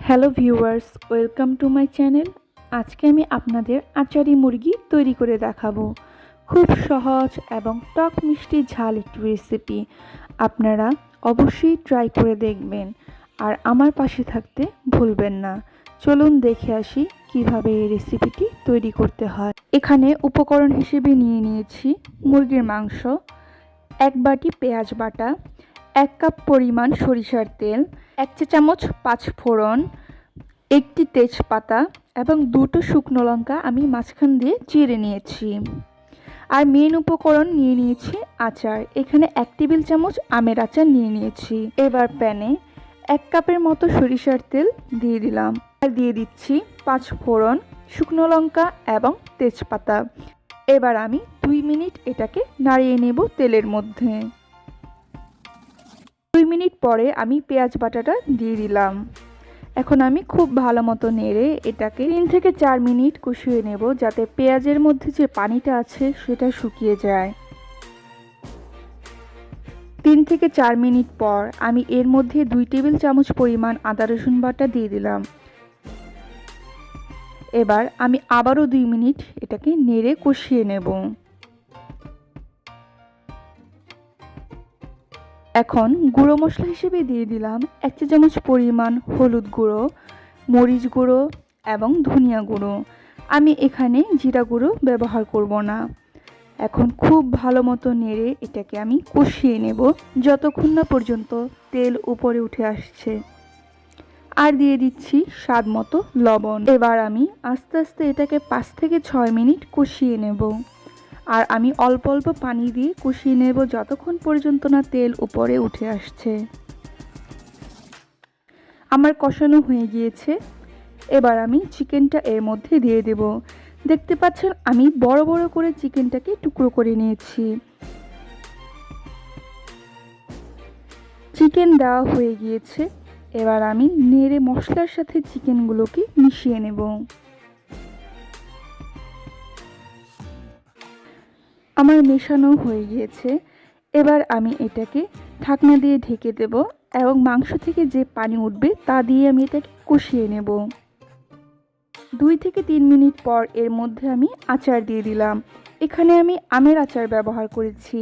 Hello viewers, welcome to my channel. আজকে আমি আপনাদের আচারি মুরগি তৈরি করে দেখাবো। খুব সহজ এবং টক মিষ্টি ঝাল একটি রেসিপি। আপনারা অবশ্যই ট্রাই করে দেখবেন আর আমার পাশে থাকতে ভুলবেন না। চলুন দেখে আসি কিভাবে এই রেসিপিটি তৈরি করতে হয়। এখানে উপকরণ হিসেবে নিয়ে নিয়েছি মুরগির মাংস, 1 বাটি পেঁয়াজ বাটা, 1 কাপ পরিমাণ সরিষার তেল, 1 চা চামচ 5 ফোড়ন, 1টি তেজপাতা এবং 2টো শুকনো লঙ্কা আমি মাঝখান দিয়ে চিড়ে নিয়েছি। আর মেন উপকরণ নিয়ে নিয়েছি আচার। এখানে 1 টেবিল চামচ আমের আচার নিয়ে নিয়েছি। এবার প্যানে 1 কাপের মতো সরিষার তেল দিয়ে দিলাম আর দিয়ে দিচ্ছি 5 ফোড়ন, শুকনো লঙ্কা এবং তেজপাতা। এবার আমি 2 মিনিট এটাকে নাড়িয়ে নেব তেলের মধ্যে। 2 মিনিট পরে আমি পেঁয়াজ বাটাটা দিয়ে দিলাম। এখন আমি খুব ভালো মতো নেড়ে এটাকে 3 থেকে 4 মিনিট কষিয়ে নেব, যাতে পেঁয়াজের মধ্যে যে পানিটা আছে সেটা শুকিয়ে যায়। 3 থেকে 4 মিনিট পর আমি এর মধ্যে 2 টেবিল চামচ পরিমাণ আদা রসুন বাটা দিয়ে দিলাম। এবার আমি আবারও 2 মিনিট এটাকে নেড়ে কষিয়ে নেব। এখন গুঁড়ো মশলা হিসেবে দিয়ে দিলাম 1 চা চামচ পরিমাণ হলুদ গুঁড়ো, মরিচ গুঁড়ো এবং ধনিয়া গুঁড়ো। আমি এখানে জিরা গুঁড়ো ব্যবহার করব না। এখন খুব ভালো মতো নেড়ে এটাকে আমি কষিয়ে নেব যতক্ষণ না পর্যন্ত তেল উপরে উঠে আসছে। আর দিয়ে দিচ্ছি স্বাদ মতো লবণ। এবার আমি আস্তে আস্তে এটাকে 5 থেকে 6 মিনিট কষিয়ে নেব। আর আমি অল্প অল্প পানি দিয়ে কষিয়ে নেব যতক্ষণ পর্যন্ত না তেল উপরে উঠে আসছে। আমার কষানো হয়ে গিয়েছে। এবার আমি চিকেনটা এর মধ্যে দিয়ে দেব। দেখতে পাচ্ছেন আমি বড় বড় করে চিকেনটাকে টুকরো করে নিয়েছি। চিকেন দেওয়া হয়ে গিয়েছে। এবার আমি নেড়ে মশলার সাথে চিকেনগুলোকে মিশিয়ে নেব। আমার মেশানো হয়ে গিয়েছে। এবার আমি এটাকে ঢাকনা দিয়ে ঢেকে দেব এবং মাংস থেকে যে পানি উঠবে তা দিয়ে আমি এটাকে কষিয়ে নেব। 2 থেকে 3 মিনিট পর এর মধ্যে আমি আচার দিয়ে দিলাম। এখানে আমি আমের আচার ব্যবহার করেছি।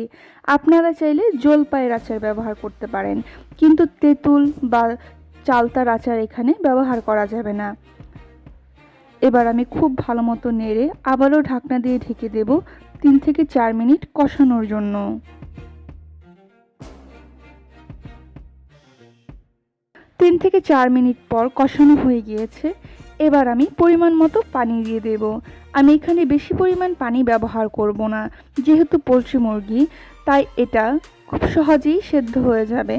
আপনারা চাইলে জলপাইয়ের আচার ব্যবহার করতে পারেন, কিন্তু তেঁতুল বা চালতার আচার এখানে ব্যবহার করা যাবে না। এবার আমি খুব ভালো মতো নেড়ে আবারও ঢাকনা দিয়ে ঢেকে দেব 3 থেকে 4 মিনিট কষানোর জন্য। 3 থেকে 4 মিনিট পর কষানো হয়ে গিয়েছে। এবার আমি পরিমাণ মতো পানি দিয়ে দেব। আমি এখানে বেশি পরিমাণ পানি ব্যবহার করব না, যেহেতু পোলট্রি মুরগি, তাই এটা খুব সহজেই সেদ্ধ হয়ে যাবে।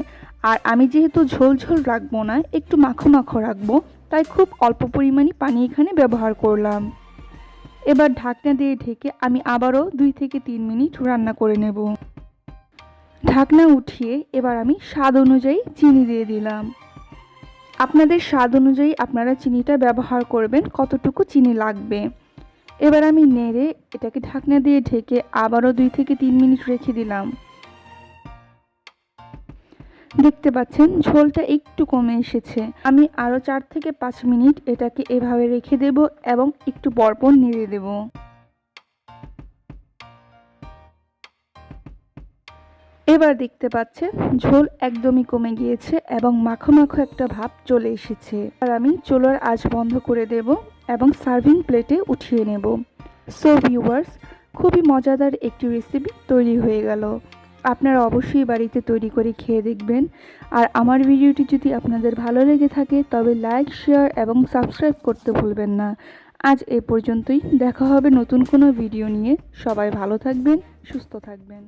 আর আমি যেহেতু ঝোল ঝোল রাখবো না, একটু মাখো মাখো রাখবো, তাই খুব অল্প পরিমাণই পানি এখানে ব্যবহার করলাম। এবার ঢাকনা দিয়ে ঢেকে আমি আবারও 2 থেকে 3 মিনিট রান্না করে নেব। ঢাকনা উঠিয়ে এবার আমি স্বাদ অনুযায়ী চিনি দিয়ে দিলাম। আপনাদের স্বাদ অনুযায়ী আপনারা চিনিটা ব্যবহার করবেন, কতটুকু চিনি লাগবে। এবার আমি নেড়ে এটাকে ঢাকনা দিয়ে ঢেকে আবারও 2 থেকে 3 মিনিট রেখে দিলাম। দেখতে পাচ্ছেন ঝোলটা একটু কমে এসেছে। আমি আরও 4 থেকে 5 মিনিট এটাকে এভাবে রেখে দেব এবং একটু পরপর নেড়ে দেব। এবার দেখতে পাচ্ছেন ঝোল একদমই কমে গিয়েছে এবং মাখো মাখো একটা ভাব চলে এসেছে। আর আমি চুলার আঁচ বন্ধ করে দেব এবং সার্ভিং প্লেটে উঠিয়ে নেব। সো ভিউয়ার্স, খুবই মজাদার একটি রেসিপি তৈরি হয়ে গেল। আপনারা অবশ্যই বাড়িতে তৈরি করে খেয়ে দেখবেন। আর আমার ভিডিওটি যদি আপনাদের ভালো লেগে থাকে তবে লাইক, শেয়ার এবং সাবস্ক্রাইব করতে ভুলবেন না। আজ এ পর্যন্তই। দেখা হবে নতুন কোনো ভিডিও নিয়ে। সবাই ভালো থাকবেন, সুস্থ থাকবেন।